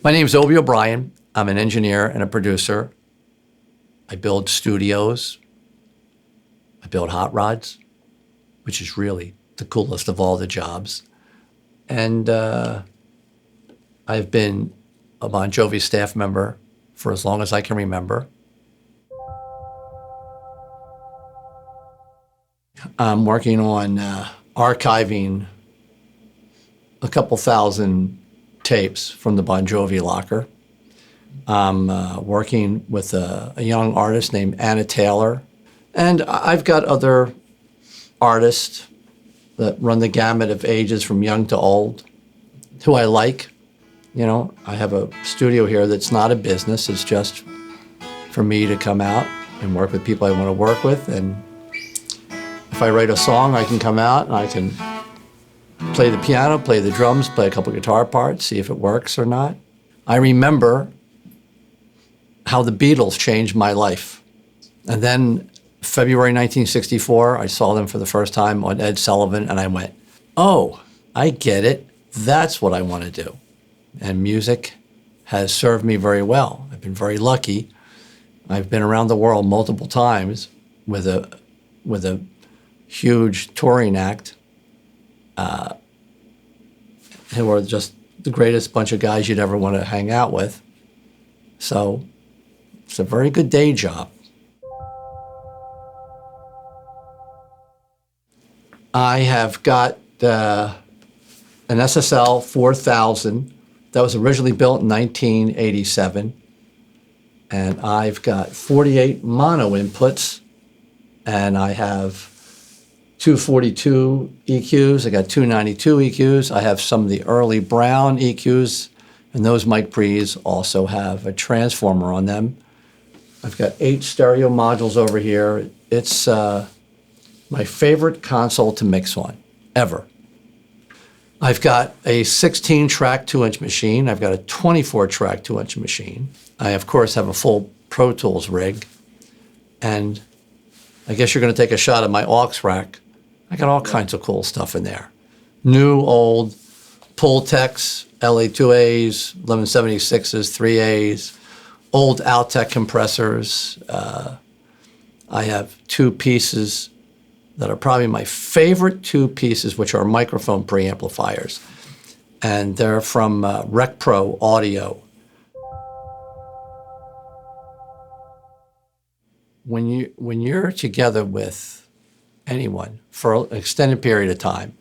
My name's Obie O'Brien. I'm an engineer and a producer. I build studios. I build hot rods, which is really the coolest of all the jobs. And I've been a Bon Jovi staff member for as long as I can remember. I'm working on archiving a couple thousand tapes from the Bon Jovi locker. I'm working with a young artist named Anna Taylor. And I've got other artists that run the gamut of ages from young to old who I like. You know, I have a studio here that's not a business. It's just for me to come out and work with people I want to work with. And if I write a song, I can come out and I can play the piano, play the drums, play a couple guitar parts, see if it works or not. I remember how the Beatles changed my life. And then February 1964, I saw them for the first time on Ed Sullivan, and I went, oh, I get it. That's what I want to do. And music has served me very well. I've been very lucky. I've been around the world multiple times with a huge touring act who are just the greatest bunch of guys you'd ever want to hang out with. So it's a very good day job. I have got an SSL 4000 that was originally built in 1987. And I've got 48 mono inputs, and I have 242 EQs. I got 292 EQs. I have some of the early Brown EQs, and those mic pre's also have a transformer on them. I've got 8 stereo modules over here. It's my favorite console to mix on, ever. I've got a 16-track 2-inch machine. I've got a 24-track 2-inch machine. I, of course, have a full Pro Tools rig. And I guess you're going to take a shot at my aux rack. I got all kinds of cool stuff in there. New, old, Pultecs, LA2As, 1176s, 3As, old Altec compressors. I have 2 pieces that are probably my favorite 2 pieces, which are microphone preamplifiers. And they're from Rec Pro Audio. When you're together with anyone for an extended period of time,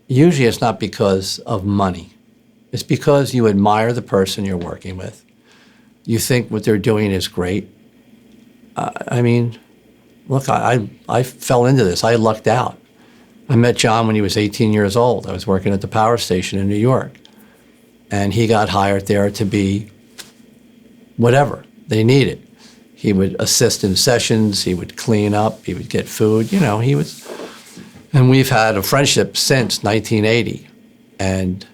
usually it's not because of money. It's because you admire the person you're working with. You think what they're doing is great. I mean, look, I fell into this. I lucked out. I met Jon when he was 18 years old. I was working at the power station in New York. And he got hired there to be whatever they needed. He would assist in sessions. He would clean up. He would get food. You know, he was. And we've had a friendship since 1980. And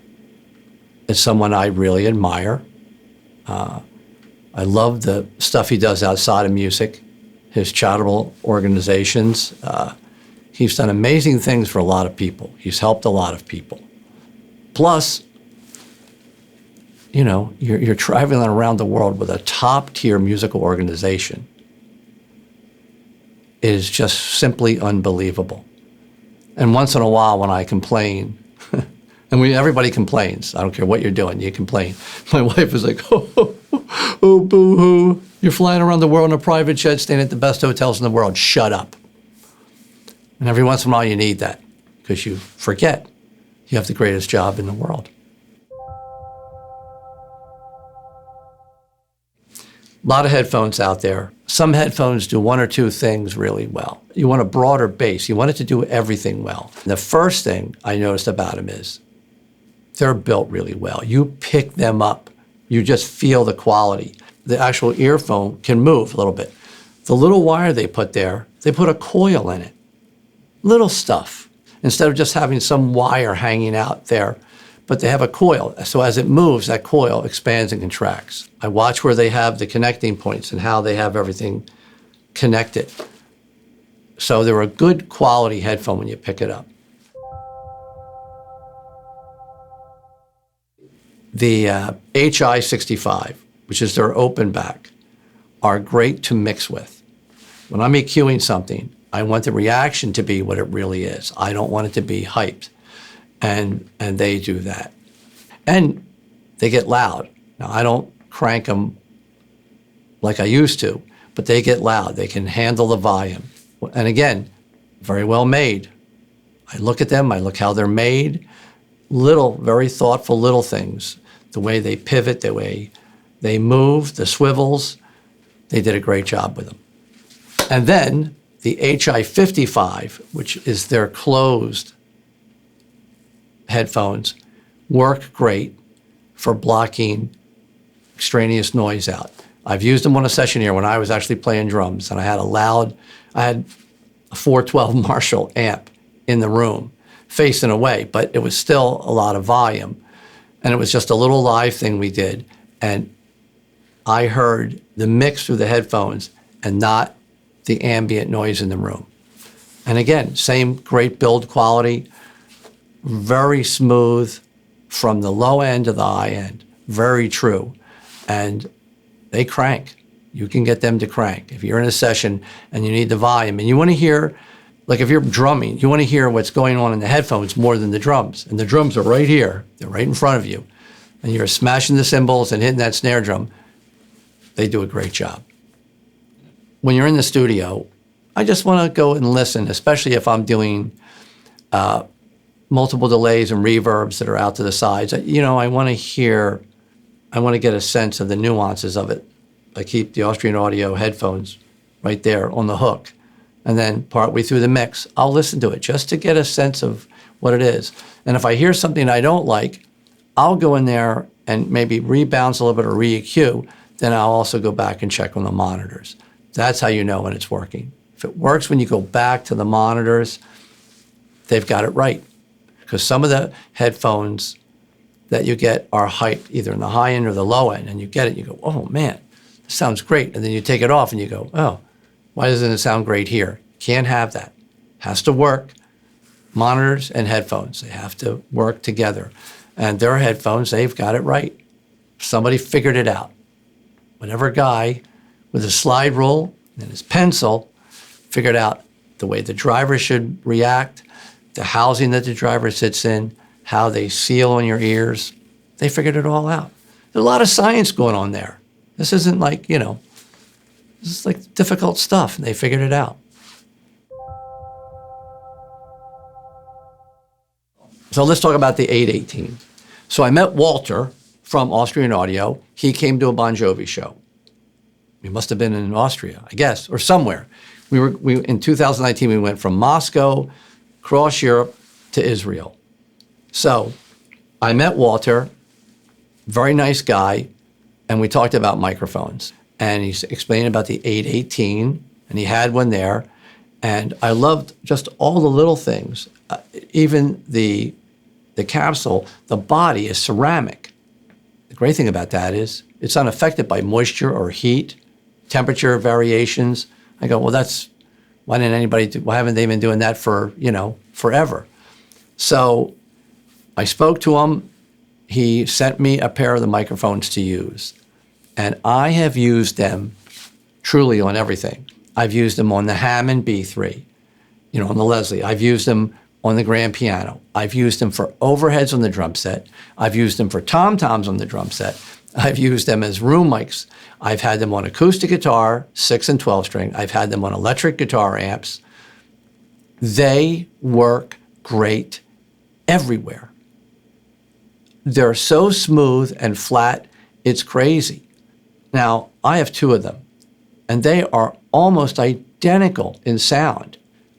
it's someone I really admire. I love the stuff he does outside of music. His charitable organizations. He's done amazing things for a lot of people. He's helped a lot of people. Plus, you know, you're traveling around the world with a top-tier musical organization. It is just simply unbelievable. And once in a while when I complain, and everybody complains, I don't care what you're doing, you complain. My wife is like, oh, boo-hoo. You're flying around the world in a private jet, staying at the best hotels in the world. Shut up. And every once in a while you need that because you forget you have the greatest job in the world. A lot of headphones out there. Some headphones do 1 or 2 things really well. You want a broader base. You want it to do everything well. The first thing I noticed about them is they're built really well. You pick them up. You just feel the quality. The actual earphone can move a little bit. The little wire they put there, they put a coil in it. Little stuff. Instead of just having some wire hanging out there, but they have a coil. So as it moves, that coil expands and contracts. I watch where they have the connecting points and how they have everything connected. So they're a good quality headphone when you pick it up. The HI65, which is their open back, are great to mix with. When I'm EQing something, I want the reaction to be what it really is. I don't want it to be hyped. And they do that. And they get loud. Now, I don't crank them like I used to, but they get loud. They can handle the volume. And again, very well made. I look at them, I look how they're made. Little, very thoughtful little things. The way they pivot, the way they move, the swivels, they did a great job with them. And then the HI55, which is their closed headphones, work great for blocking extraneous noise out. I've used them on a session here when I was actually playing drums, and I had a 412 Marshall amp in the room facing away, but it was still a lot of volume. And it was just a little live thing we did. And I heard the mix through the headphones and not the ambient noise in the room. And again, same great build quality, very smooth from the low end to the high end, very true. And they crank. You can get them to crank. If you're in a session and you need the volume and you want to hear, like if you're drumming, you want to hear what's going on in the headphones more than the drums. And the drums are right here. They're right in front of you. And you're smashing the cymbals and hitting that snare drum. They do a great job. When you're in the studio, I just want to go and listen, especially if I'm doing multiple delays and reverbs that are out to the sides. You know, I want to get a sense of the nuances of it. I keep the Austrian audio headphones right there on the hook. And then partway through the mix, I'll listen to it just to get a sense of what it is. And if I hear something I don't like, I'll go in there and maybe rebounce a little bit or re-EQ. Then I'll also go back and check on the monitors. That's how you know when it's working. If it works when you go back to the monitors, they've got it right. Because some of the headphones that you get are hyped either in the high end or the low end, and you get it, you go, oh man, this sounds great. And then you take it off and you go, oh, why doesn't it sound great here? Can't have that. Has to work. Monitors and headphones, they have to work together. And their headphones, they've got it right. Somebody figured it out. Whatever guy with a slide rule and his pencil figured out the way the driver should react, the housing that the driver sits in, how they seal on your ears. They figured it all out. There's a lot of science going on there. This isn't like, this is like difficult stuff, and they figured it out. So let's talk about the 818. So I met Walter from Austrian Audio. He came to a Bon Jovi show. We must have been in Austria, I guess, or somewhere. We in 2019, we went from Moscow, across Europe to Israel. So I met Walter, very nice guy, and we talked about microphones. And he's explaining about the 818, and he had one there. And I loved just all the little things. Even the capsule, the body is ceramic. The great thing about that is it's unaffected by moisture or heat, temperature variations. I go, well, why haven't they been doing that for, forever? So I spoke to him. He sent me a pair of the microphones to use. And I have used them truly on everything. I've used them on the Hammond B3, on the Leslie. I've used them on the grand piano. I've used them for overheads on the drum set. I've used them for tom-toms on the drum set. I've used them as room mics. I've had them on acoustic guitar, 6 and 12 string. I've had them on electric guitar amps. They work great everywhere. They're so smooth and flat, it's crazy. Now, I have 2 of them, and they are almost identical in sound.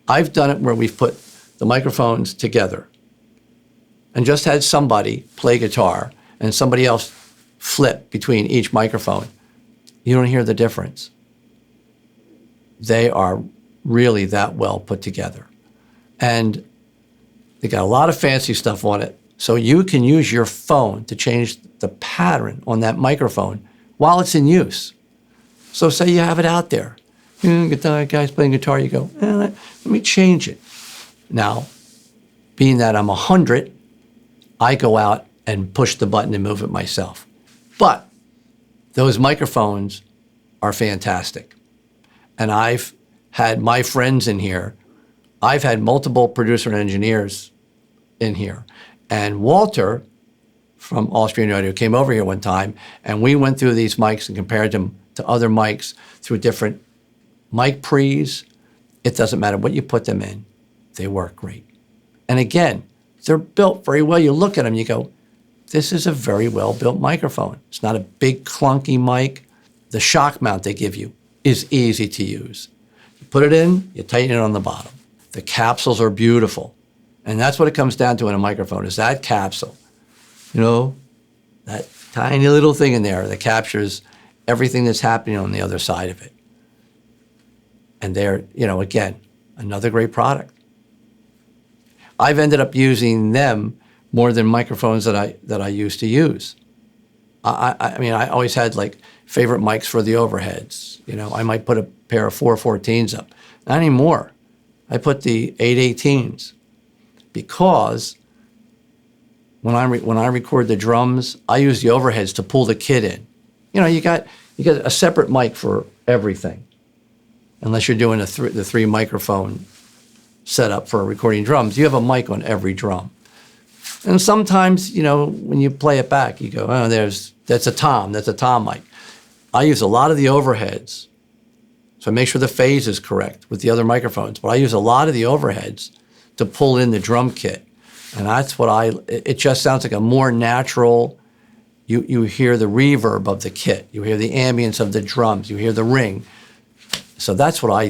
I've done it where we've put the microphones together and just had somebody play guitar and somebody else flip between each microphone. You don't hear the difference. They are really that well put together. And they got a lot of fancy stuff on it, so you can use your phone to change the pattern on that microphone while it's in use. So say you have it out there. Guitar guy's playing guitar, you go, let me change it. Now, being that I'm 100, I go out and push the button and move it myself. But those microphones are fantastic. And I've had my friends in here. I've had multiple producer and engineers in here. And Walter from Austrian Audio came over here one time, and we went through these mics and compared them to other mics through different mic pre's. It doesn't matter what you put them in. They work great. And again, they're built very well. You look at them, you go, this is a very well-built microphone. It's not a big, clunky mic. The shock mount they give you is easy to use. You put it in, you tighten it on the bottom. The capsules are beautiful. And that's what it comes down to in a microphone, is that capsule. You know, that tiny little thing in there that captures everything that's happening on the other side of it. And they're, you know, again, another great product. I've ended up using them more than microphones that I used to use. I mean, I always had like favorite mics for the overheads. You know, I might put a pair of 414s up. Not anymore. I put the 818s because when I record the drums, I use the overheads to pull the kit in. You know, you got a separate mic for everything, unless you're doing the three microphone setup for recording drums. You have a mic on every drum. And sometimes, you know, when you play it back, you go, oh, that's a tom mic. I use a lot of the overheads, so I make sure the phase is correct with the other microphones, but I use a lot of the overheads to pull in the drum kit. And that's what it just sounds like a more natural, you hear the reverb of the kit, you hear the ambience of the drums, you hear the ring. So that's what I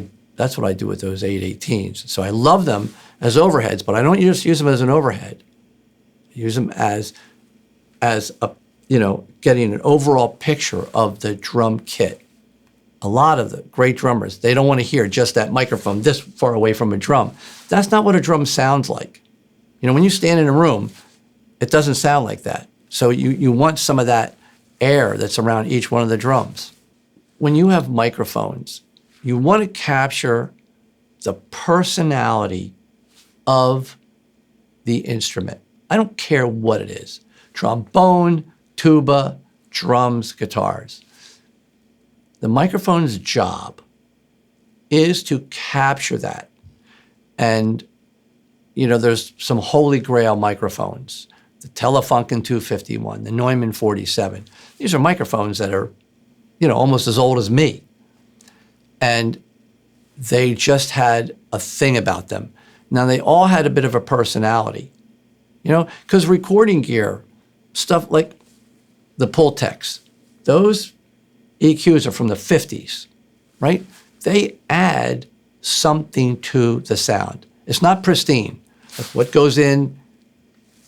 do with those 818s. So I love them as overheads, but I don't just use them as an overhead. I use them as a, you know, getting an overall picture of the drum kit. A lot of the great drummers, they don't want to hear just that microphone this far away from a drum. That's not what a drum sounds like. You know, when you stand in a room, it doesn't sound like that. So you want some of that air that's around each one of the drums. When you have microphones, you want to capture the personality of the instrument. I don't care what it is. Trombone, tuba, drums, guitars. The microphone's job is to capture that. And, you know, there's some holy grail microphones. The Telefunken 251, the Neumann 47. These are microphones that are, you know, almost as old as me. And they just had a thing about them. Now, they all had a bit of a personality, you know, because recording gear, stuff like the Pultecs, those EQs are from the 50s, right? They add something to the sound. It's not pristine. Like what goes in,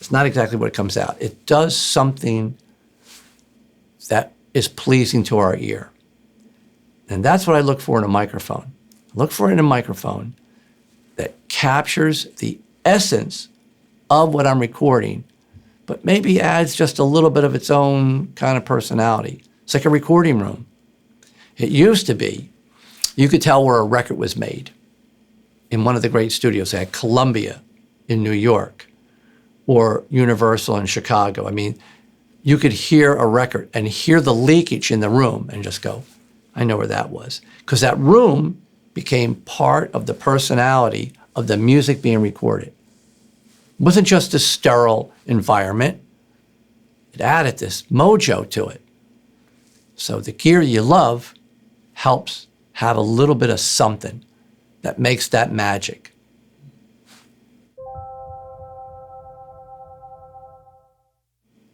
it's not exactly what comes out. It does something that is pleasing to our ear. And that's what I look for in a microphone. I look for it in a microphone that captures the essence of what I'm recording, but maybe adds just a little bit of its own kind of personality. It's like a recording room. It used to be, you could tell where a record was made in one of the great studios. They had Columbia in New York or Universal in Chicago. I mean, you could hear a record and hear the leakage in the room and just go, I know where that was. Because that room became part of the personality of the music being recorded. It wasn't just a sterile environment. It added this mojo to it. So the gear you love helps have a little bit of something that makes that magic.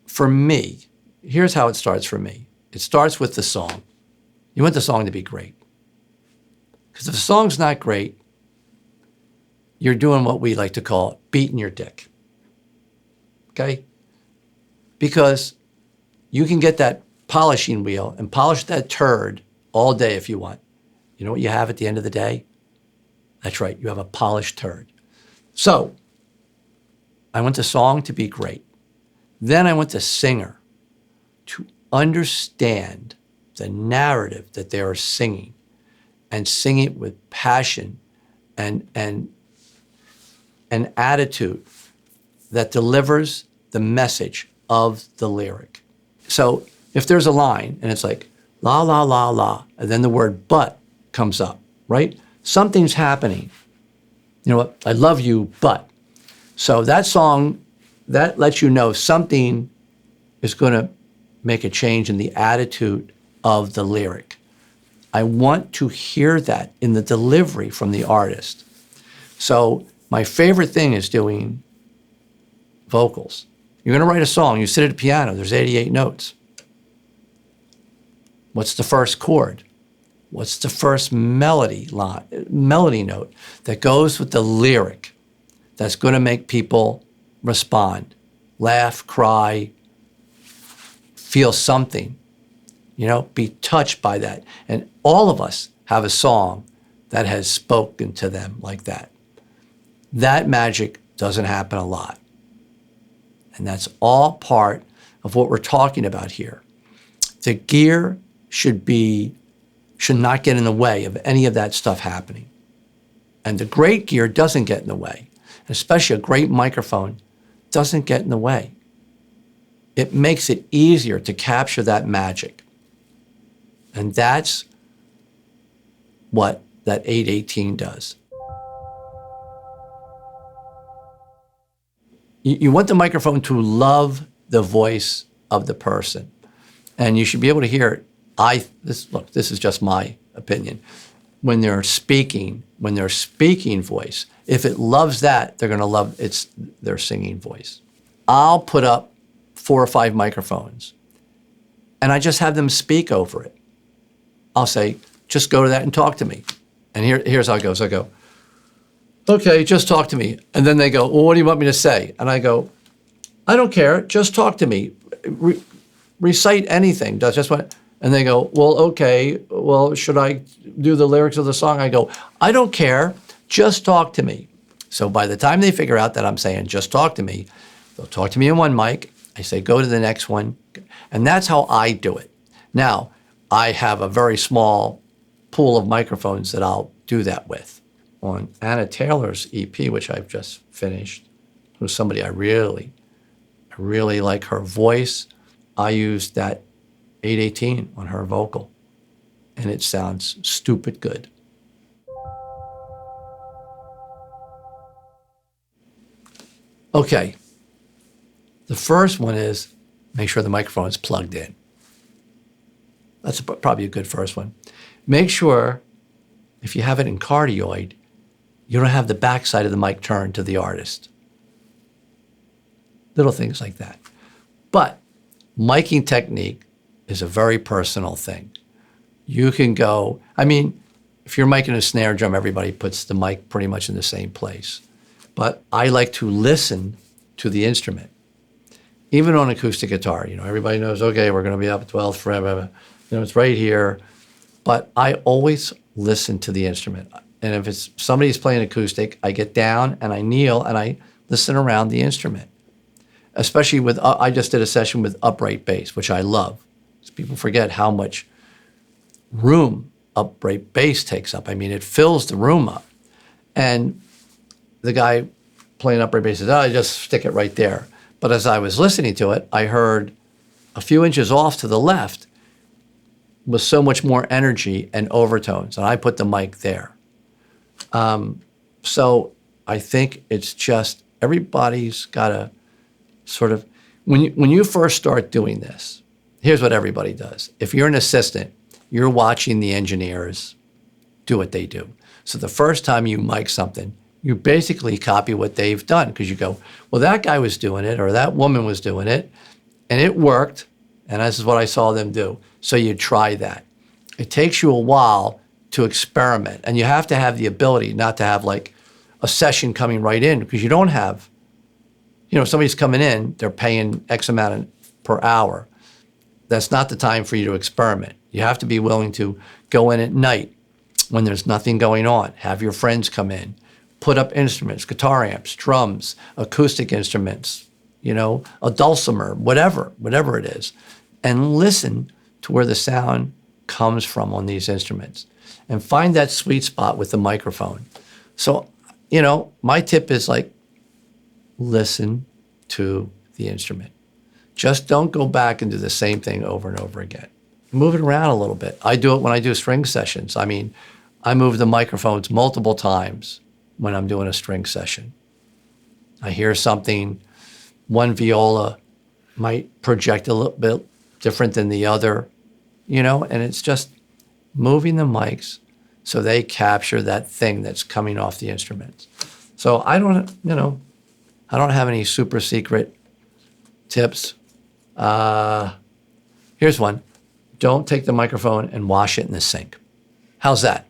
For me, here's how it starts for me. It starts with the song. You want the song to be great. Because if the song's not great, you're doing what we like to call beating your dick. Okay? Because you can get that polishing wheel and polish that turd all day if you want. You know what you have at the end of the day? That's right, you have a polished turd. So, I want the song to be great. Then I want the singer to understand the narrative that they are singing and sing it with passion and an attitude that delivers the message of the lyric. So if there's a line and it's like, la, la, la, la, and then the word but comes up, right? Something's happening. You know what? I love you, but. So that song, that lets you know something is going to make a change in the attitude of the lyric. I want to hear that in the delivery from the artist. So my favorite thing is doing vocals. You're going to write a song, you sit at a piano, there's 88 notes. What's the first chord? What's the first melody note that goes with the lyric that's going to make people respond, laugh, cry, feel something, be touched by that. And all of us have a song that has spoken to them like that. That magic doesn't happen a lot. And that's all part of what we're talking about here. The gear should not get in the way of any of that stuff happening. And the great gear doesn't get in the way. Especially a great microphone doesn't get in the way. It makes it easier to capture that magic. And that's what that 818 does. You want the microphone to love the voice of the person. And you should be able to hear it. This is just my opinion. When they're speaking voice, if it loves that, they're going to love their singing voice. I'll put up 4 or 5 microphones, and I just have them speak over it. I'll say, just go to that and talk to me. And here's how it goes. I go, okay, just talk to me. And then they go, well, what do you want me to say? And I go, I don't care, just talk to me. Recite anything. And they go, well, okay, well, should I do the lyrics of the song? I go, I don't care, just talk to me. So by the time they figure out that I'm saying, just talk to me, they'll talk to me in one mic. I say, go to the next one. And that's how I do it. Now, I have a very small pool of microphones that I'll do that with. On Anna Taylor's EP, which I've just finished, who's somebody I really like her voice, I used that 818 on her vocal, and it sounds stupid good. Okay, the first one is make sure the microphone is plugged in. That's probably a good first one. Make sure, if you have it in cardioid, you don't have the backside of the mic turned to the artist. Little things like that. But miking technique is a very personal thing. You can go, if you're miking a snare drum, everybody puts the mic pretty much in the same place. But I like to listen to the instrument. Even on acoustic guitar, everybody knows, okay, we're going to be up at 12th forever. It's right here. But I always listen to the instrument. And if it's somebody's playing acoustic, I get down and I kneel and I listen around the instrument. Especially I just did a session with upright bass, which I love. So people forget how much room upright bass takes up. It fills the room up. And the guy playing upright bass says, I just stick it right there. But as I was listening to it, I heard a few inches off to the left was so much more energy and overtones, and I put the mic there. So I think it's just everybody's got to sort of, when you first start doing this, here's what everybody does. If you're an assistant, you're watching the engineers do what they do. So the first time you mic something, you basically copy what they've done because you go, well, that guy was doing it or that woman was doing it, and it worked, and this is what I saw them do. So you try that. It takes you a while to experiment, and you have to have the ability not to have like a session coming right in because you don't have, somebody's coming in, they're paying X amount per hour. That's not the time for you to experiment. You have to be willing to go in at night when there's nothing going on, have your friends come in, put up instruments, guitar amps, drums, acoustic instruments, a dulcimer, whatever it is, and listen to where the sound comes from on these instruments and find that sweet spot with the microphone. So, my tip is like, listen to the instrument. Just don't go back and do the same thing over and over again. Move it around a little bit. I do it when I do string sessions. I mean, I move the microphones multiple times when I'm doing a string session. I hear something, one viola might project a little bit different than the other, and it's just moving the mics so they capture that thing that's coming off the instruments. So I don't have any super secret tips. Here's one. Don't take the microphone and wash it in the sink. How's that?